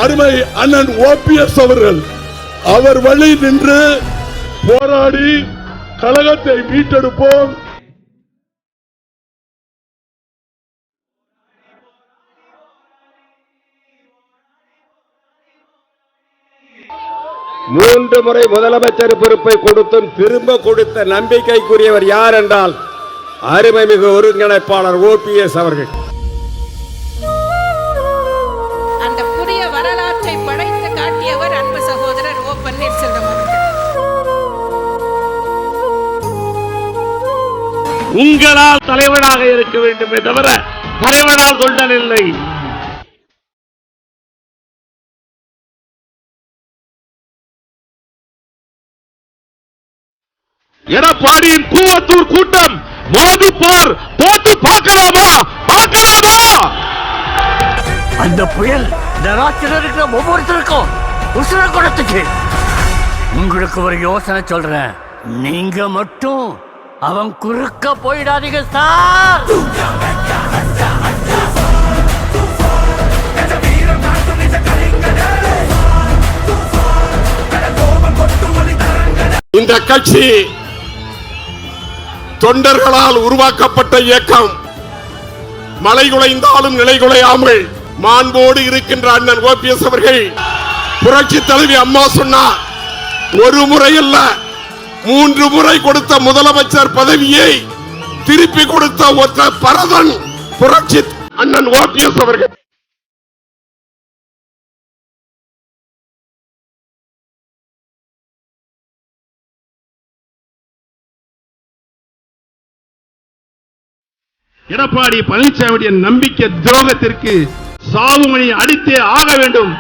அருமை அண்ணன் OPS அவர்கள் அவர் வழி நின்று போராடி கழகத்தை மீட்டெடுப்போம். மூன்று முறை முதலமைச்சர் பொறுப்பை கொடுத்தும் திரும்ப கொடுத்த நம்பிக்கைக்குரியவர் யார் என்றால் அருமைமிகு ஒருங்கிணைப்பாளர் OPS அவர்கள். அந்த புதிய வரலாற்றை படைத்து காட்டியவர் அன்பு சகோதரர் O. பன்னீர்செல்வம் அவர்கள். உங்களால் தலைவனாக இருக்க வேண்டுமே தவிர தலைவனால் கொண்டல் இல்லை. எடப்பாடியின் கூவத்தூர் கூட்டம் மோதி போர் போட்டு பார்க்கலாமா? அந்த புயல் இருக்கிற ஒவ்வொருத்தருக்கும் உசுர கொடுத்துச்சு. உங்களுக்கு ஒரு யோசனை சொல்றேன், நீங்க மட்டும் அவன் குறுக்க போயிடாதீங்க சார். இந்த கட்சி தொண்டர்களால் உருவாக்கப்பட்ட இயக்கம். மலை குலைந்தாலும் நிலை குலையாமல் மாண்போடு இருக்கின்ற அண்ணன் OPS அவர்கள் புரட்சி தலைவி அம்மா சொன்னார், ஒரு முறை அல்ல 3 முறை கொடுத்த முதலமைச்சர் பதவியை திருப்பி கொடுத்த ஒற்ற பரதன் புரட்சி அண்ணன் OPS அவர்கள். எடப்பாடி பழனிசாமியின் நம்பிக்கை துரோகத்திற்கு சாவுமணி அடித்தே ஆக வேண்டும்.